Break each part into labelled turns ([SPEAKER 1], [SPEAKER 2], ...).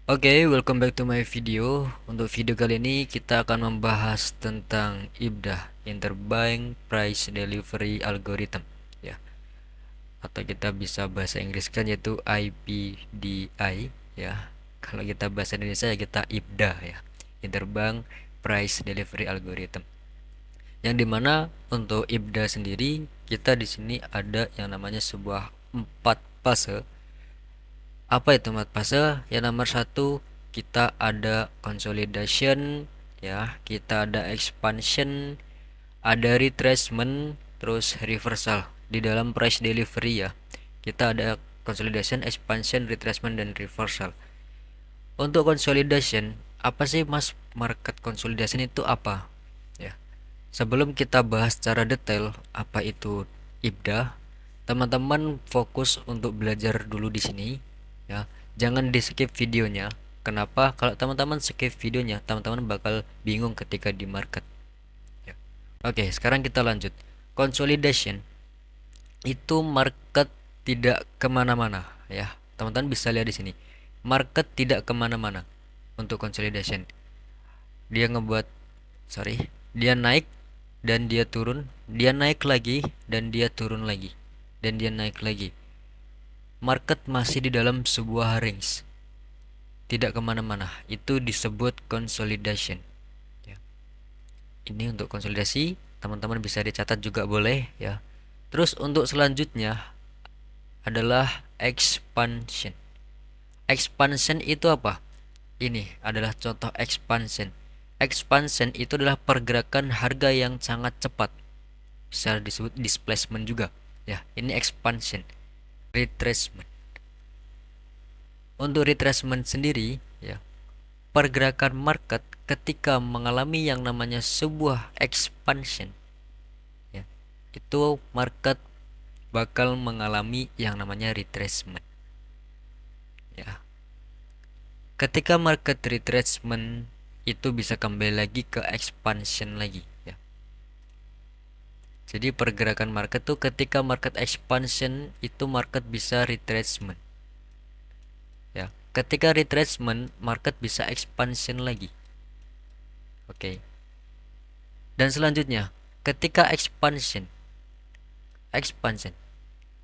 [SPEAKER 1] Oke, welcome back to my video. Untuk video kali ini kita akan membahas tentang IBDA, Interbank Price Delivery Algorithm, ya. Atau kita bisa bahasa Inggris kan yaitu IPDI, ya. Kalau kita bahasa Indonesia ya kita IBDA, ya. Interbank Price Delivery Algorithm. Yang dimana untuk IBDA sendiri kita di sini ada yang namanya sebuah 4 fase. Apa itu empat fase? Yang nomor satu kita ada consolidation, ya, kita ada expansion, ada retracement, terus reversal. Di dalam price delivery ya, kita ada consolidation, expansion, retracement, dan reversal. Untuk consolidation, apa sih mas market consolidation itu apa? Ya, sebelum kita bahas secara detail apa itu IBDA, teman-teman fokus untuk belajar dulu di sini, ya. Jangan di skip videonya. Kenapa? Kalau teman-teman skip videonya, teman-teman bakal bingung ketika di market, ya. Oke, sekarang kita lanjut. Consolidation itu market tidak kemana-mana, ya. Teman-teman bisa lihat di sini. Market tidak kemana-mana untuk consolidation. Dia ngebuat, sorry, dia naik dan dia turun, dia naik lagi dan dia turun lagi, dan dia naik lagi. Market masih di dalam sebuah range, tidak kemana-mana. Itu disebut consolidation, ya. Ini untuk konsolidasi, teman-teman bisa dicatat juga boleh, ya. Terus untuk selanjutnya adalah expansion. Expansion itu apa? Ini adalah contoh expansion. Expansion itu adalah pergerakan harga yang sangat cepat, bisa disebut displacement juga, ya. Ini expansion. Retracement. Untuk retracement sendiri, ya, pergerakan market ketika mengalami yang namanya sebuah expansion, ya, itu market bakal mengalami yang namanya retracement, ya. Ketika market retracement itu bisa kembali lagi ke expansion lagi, ya. Jadi pergerakan market tuh ketika market expansion itu market bisa retracement, ya. Ketika retracement market bisa expansion lagi. Oke. Dan selanjutnya, ketika expansion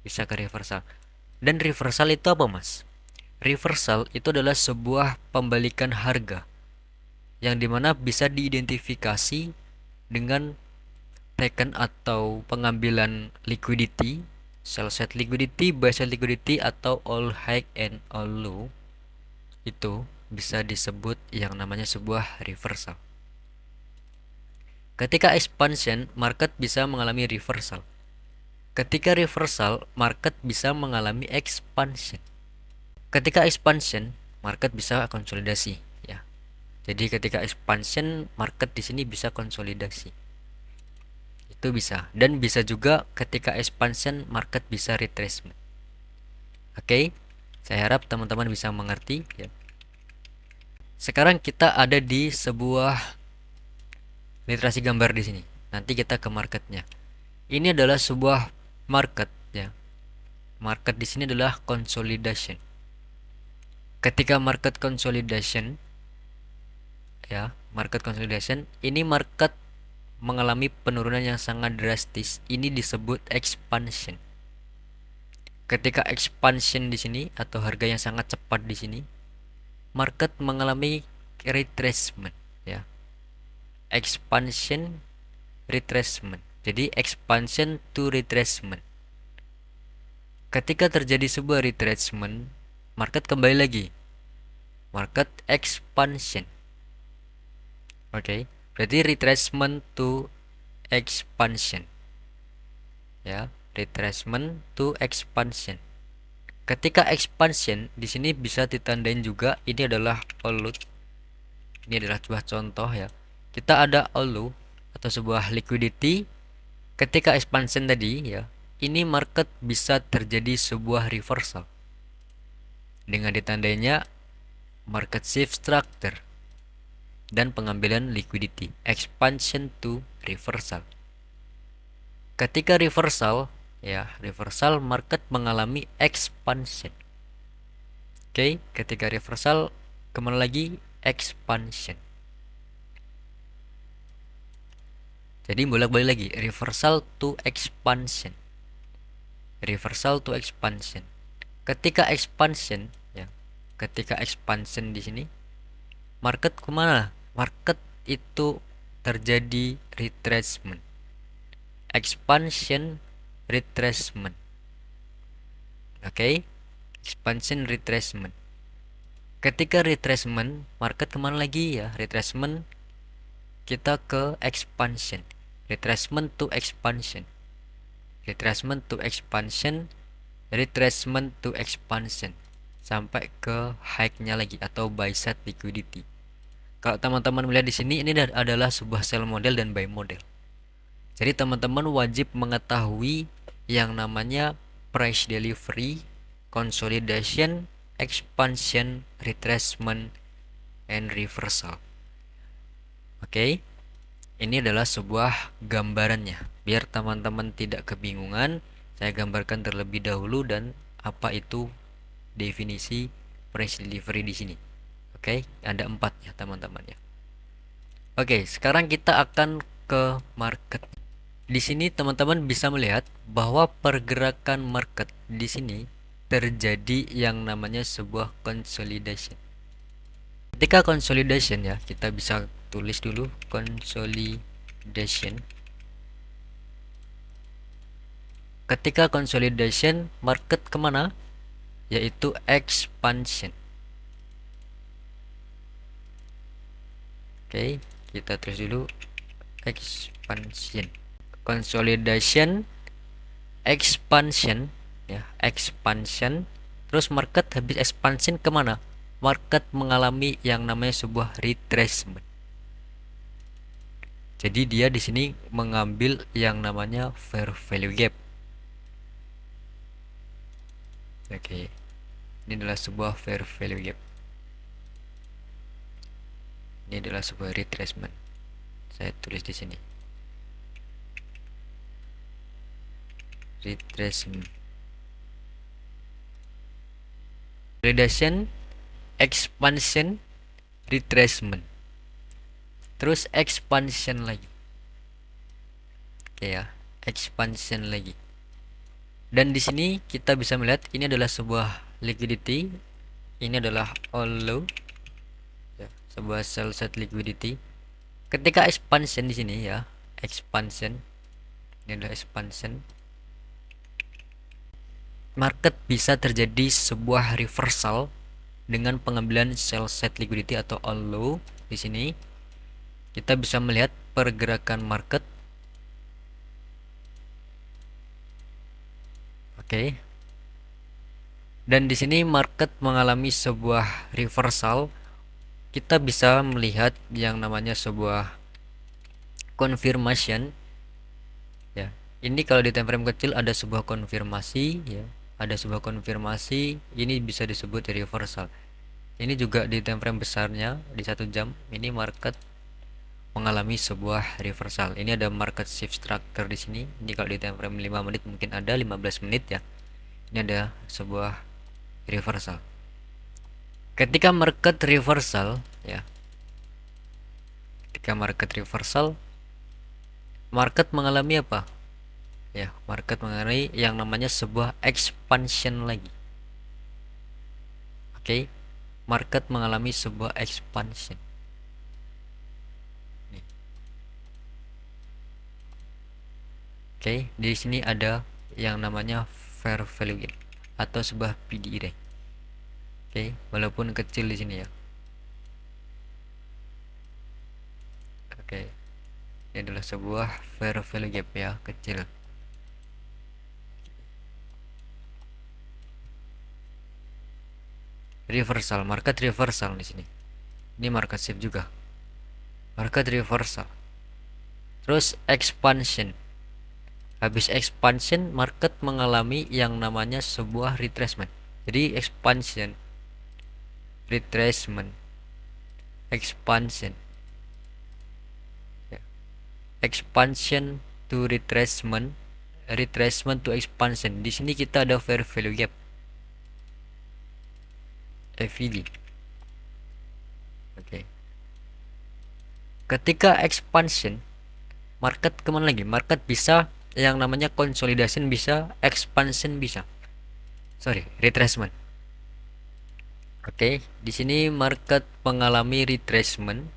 [SPEAKER 1] bisa ke reversal. Dan reversal itu apa, Mas? Reversal itu adalah sebuah pembalikan harga yang dimana bisa diidentifikasi dengan taken atau pengambilan liquidity, sell side liquidity, buy side liquidity, atau all high and all low. Itu bisa disebut yang namanya sebuah reversal. Ketika expansion, market bisa mengalami reversal. Ketika reversal, market bisa mengalami expansion. Ketika expansion, market bisa konsolidasi, ya. Jadi ketika expansion, market di sini bisa konsolidasi. Itu bisa. Dan bisa juga ketika expansion, market bisa retracement. Oke. Saya harap teman-teman bisa mengerti, ya. Sekarang kita ada di sebuah literasi gambar di sini. Nanti kita ke marketnya. Ini adalah sebuah market, ya. Market di sini adalah consolidation. Ketika market consolidation, ya, market consolidation, ini market mengalami penurunan yang sangat drastis. Ini disebut expansion. Ketika expansion di sini atau harga yang sangat cepat di sini, market mengalami retracement, ya. Expansion, retracement. Jadi expansion to retracement. Ketika terjadi sebuah retracement, market kembali lagi. Market expansion. Oke, berarti retracement to expansion, ya. Retracement to expansion. Ketika expansion di sini bisa ditandain juga ini adalah all. Ini adalah sebuah contoh, ya. Kita ada all atau sebuah liquidity. Ketika expansion tadi, ya, ini market bisa terjadi sebuah reversal dengan ditandainya market shift structure dan pengambilan liquidity, expansion to reversal. Ketika reversal, ya, reversal market mengalami expansion. Oke, ketika reversal kemana lagi? Expansion. Jadi bolak-balik lagi, reversal to expansion. Reversal to expansion. Ketika expansion, ya, ketika expansion di sini, market kemana? Market itu terjadi retracement. Expansion, retracement. Oke, expansion, retracement. Ketika retracement, market kemana lagi ya? Retracement, kita ke expansion. Retracement to expansion. Retracement to expansion. Retracement to expansion. Sampai ke high-nya lagi atau buy side liquidity. Kalau teman-teman melihat di sini, ini adalah sebuah sell model dan buy model. Jadi teman-teman wajib mengetahui yang namanya price delivery, consolidation, expansion, retracement, and reversal. Oke, ini adalah sebuah gambarannya. Biar teman-teman tidak kebingungan, saya gambarkan terlebih dahulu dan apa itu definisi price delivery di sini. Oke, ada 4 ya teman-teman ya. Oke, sekarang kita akan ke market. Di sini teman-teman bisa melihat bahwa pergerakan market di sini terjadi yang namanya sebuah consolidation. Ketika consolidation ya, kita bisa tulis dulu consolidation. Ketika consolidation, market kemana? Yaitu expansion. Oke, kita tulis dulu expansion. Consolidation, expansion ya, expansion. Terus market habis expansion kemana? Market mengalami yang namanya sebuah retracement. Jadi dia di sini mengambil yang namanya fair value gap. Oke, ini adalah sebuah fair value gap. Ini adalah sebuah retracement. Saya tulis di sini. Retracement. Consolidation, expansion, retracement. Terus expansion lagi. Oke ya, expansion lagi. Dan di sini kita bisa melihat ini adalah sebuah liquidity. Ini adalah all low. Ya, sebuah sell side liquidity. Ketika expansion di sini ya, expansion. Ini adalah expansion. Market bisa terjadi sebuah reversal dengan pengambilan sell side liquidity atau all low. Di sini kita bisa melihat pergerakan market. Oke. Dan di sini market mengalami sebuah reversal. Kita bisa melihat yang namanya sebuah confirmation. Ya, ini kalau di time frame kecil ada sebuah konfirmasi ya. Ada sebuah konfirmasi, ini bisa disebut reversal. Ini juga di time frame besarnya di 1 jam, ini market mengalami sebuah reversal. Ini ada market shift structure di sini. Ini kalau di time frame 5 menit mungkin ada 15 menit ya. Ini ada sebuah reversal. Ketika market reversal ya. Ketika market reversal, market mengalami apa? Ya, market mengalami yang namanya sebuah expansion lagi. Oke, market mengalami sebuah expansion. Nih. Oke, di sini ada yang namanya fair value gap atau sebuah PDE range. Oke, walaupun kecil di sini ya. Oke, ini adalah sebuah fair value gap ya, kecil. Reversal, market reversal di sini. Ini market shift juga. Market reversal. Terus expansion. Habis expansion, market mengalami yang namanya sebuah retracement. Jadi expansion, retracement, expansion. Ya. Expansion to retracement, retracement to expansion. Di sini kita ada fair value gap. FVD. Oke. Ketika expansion, market kemana lagi? Market bisa yang namanya consolidation, bisa expansion, bisa. Sorry, retracement. Oke, di sini market mengalami retracement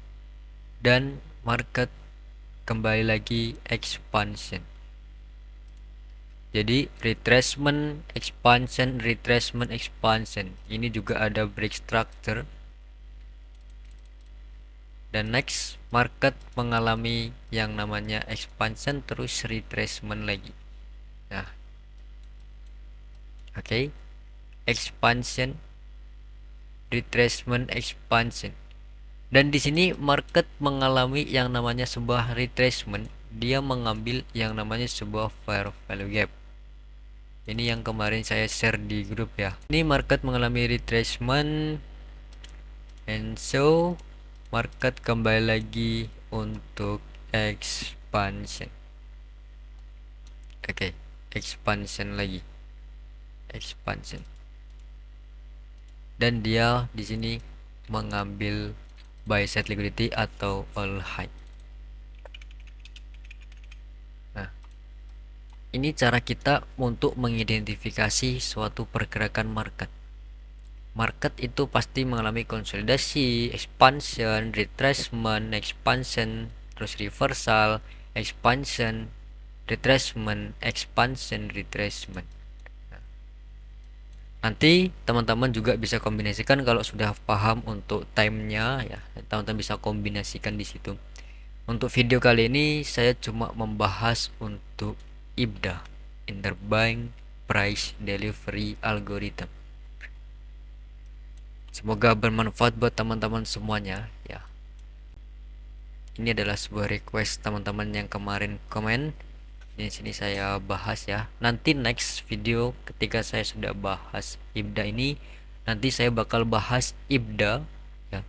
[SPEAKER 1] dan market kembali lagi expansion. Jadi retracement, expansion, retracement, expansion. Ini juga ada break structure. Dan next, market mengalami yang namanya expansion terus retracement lagi. Nah, oke. Expansion, retracement, expansion. Dan di sini market mengalami yang namanya sebuah retracement. Dia mengambil yang namanya sebuah fair value gap. Ini yang kemarin saya share di grup ya. Ini market mengalami retracement, and so market kembali lagi untuk expansion. Oke, expansion lagi. Expansion. Dan dia di sini mengambil buy side liquidity atau all high. Nah, ini cara kita untuk mengidentifikasi suatu pergerakan market. Market itu pasti mengalami konsolidasi, expansion, retracement, expansion, terus reversal, expansion, retracement, expansion, retracement. Nanti teman-teman juga bisa kombinasikan kalau sudah paham untuk timenya ya, teman-teman bisa kombinasikan di situ. Untuk video kali ini saya cuma membahas untuk IBDA, Interbank Price Delivery Algorithm. Semoga bermanfaat buat teman-teman semuanya ya. Ini adalah sebuah request teman-teman yang kemarin komen. Di sini saya bahas ya. Nanti next video ketika saya sudah bahas IBDA ini, nanti saya bakal bahas IBDA ya.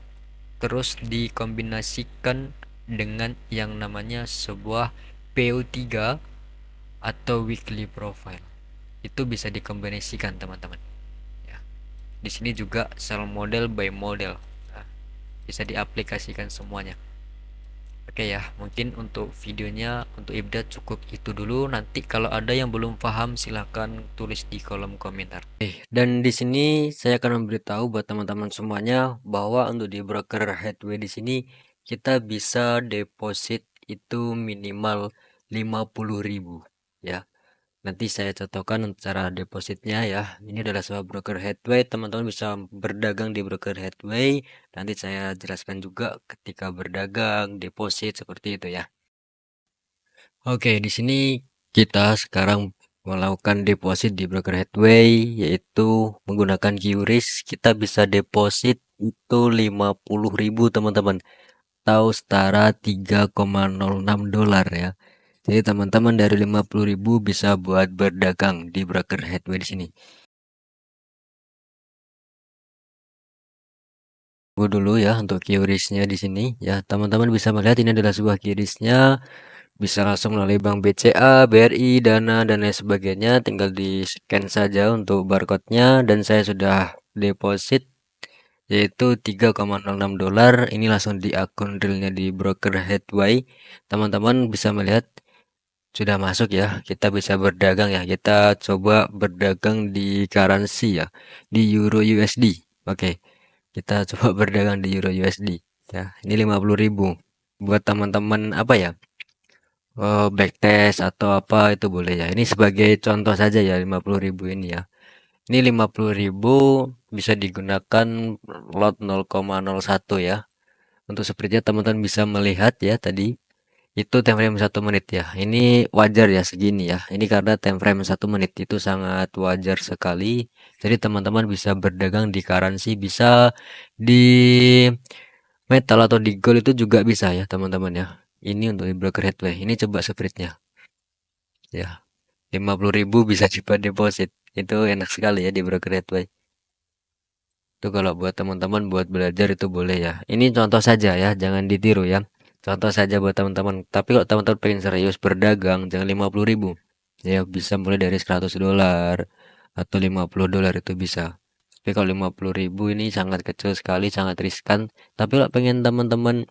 [SPEAKER 1] Terus dikombinasikan dengan yang namanya sebuah PO3 atau weekly profile. Itu bisa dikombinasikan teman-teman. Ya. Di sini juga sell model by model. Nah, bisa diaplikasikan semuanya. Oke ya, mungkin untuk videonya untuk IBDA cukup itu dulu. Nanti kalau ada yang belum paham silahkan tulis di kolom komentar. Dan di sini saya akan memberitahu buat teman-teman semuanya bahwa untuk di broker Headway di sini kita bisa deposit itu minimal 50.000 ya. Nanti saya contohkan cara depositnya ya. Ini adalah sebuah broker Headway. Teman-teman bisa berdagang di broker Headway. Nanti saya jelaskan juga ketika berdagang, deposit seperti itu ya. Oke, di sini kita sekarang melakukan deposit di broker Headway, yaitu menggunakan QRIS. Kita bisa deposit itu 50.000 teman-teman. Atau setara 3,06 dolar ya. Jadi teman-teman dari 50.000 bisa buat berdagang di broker Headway di sini. Tunggu dulu ya untuk QRIS-nya di sini ya. Teman-teman bisa melihat ini adalah sebuah QRIS-nya. Bisa langsung melalui Bank BCA, BRI, Dana dan lain sebagainya. Tinggal di scan saja untuk barcode-nya dan saya sudah deposit yaitu 3,06 dolar. Ini langsung di akun realnya di broker Headway. Teman-teman bisa melihat sudah masuk ya, kita bisa berdagang ya. Kita coba berdagang di currency ya, di Euro USD. Oke, kita coba berdagang di Euro USD ya. Ini 50.000 buat teman-teman apa ya, backtest atau apa itu boleh ya. Ini sebagai contoh saja ya, 50.000 ini ya. Ini 50.000 bisa digunakan lot 0,01 ya. Untuk sepertinya teman-teman bisa melihat ya tadi itu time frame 1 menit ya. Ini wajar ya segini ya. Ini karena time frame 1 menit itu sangat wajar sekali. Jadi teman-teman bisa berdagang di currency, bisa di metal atau di gold itu juga bisa ya teman-teman ya. Ini untuk di broker Headway. Ini coba spreadnya ya. 50.000 bisa cepat deposit. Itu enak sekali ya di broker Headway. Itu kalau buat teman-teman buat belajar itu boleh ya. Ini contoh saja ya, jangan ditiru ya. Contoh saja buat teman-teman. Tapi kalau teman-teman pengen serius berdagang, jangan 50.000. Ya bisa mulai dari 100 dolar atau 50 dolar itu bisa. tapi kalau 50.000 ini sangat kecil sekali, sangat riskan. Tapi kalau pengen teman-teman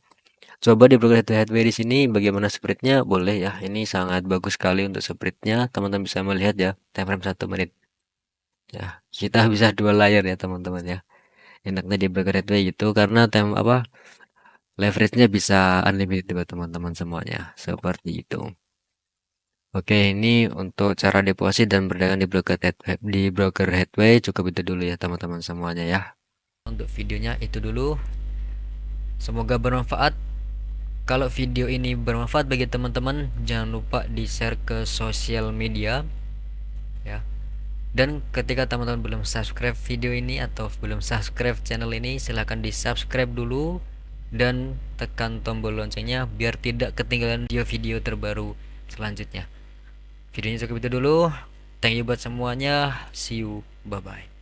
[SPEAKER 1] coba di Broker Headway di sini bagaimana spreadnya, boleh ya. Ini sangat bagus sekali untuk spreadnya. Teman-teman bisa melihat ya, time frame 1 menit. Ya, kita bisa 2 layar ya teman-teman ya. Enaknya di Broker Headway gitu karena leverage-nya bisa unlimited buat teman-teman semuanya. Seperti itu. Oke, ini untuk cara deposit dan berdagang di broker Headway cukup itu dulu ya teman-teman semuanya ya. Untuk videonya itu dulu. Semoga bermanfaat. Kalau video ini bermanfaat bagi teman-teman, jangan lupa di-share ke sosial media ya. Dan ketika teman-teman belum subscribe video ini atau belum subscribe channel ini, silahkan di subscribe dulu dan tekan tombol loncengnya biar tidak ketinggalan video-video terbaru selanjutnya. Videonya cukup itu dulu. Thank you buat semuanya. See you. Bye bye.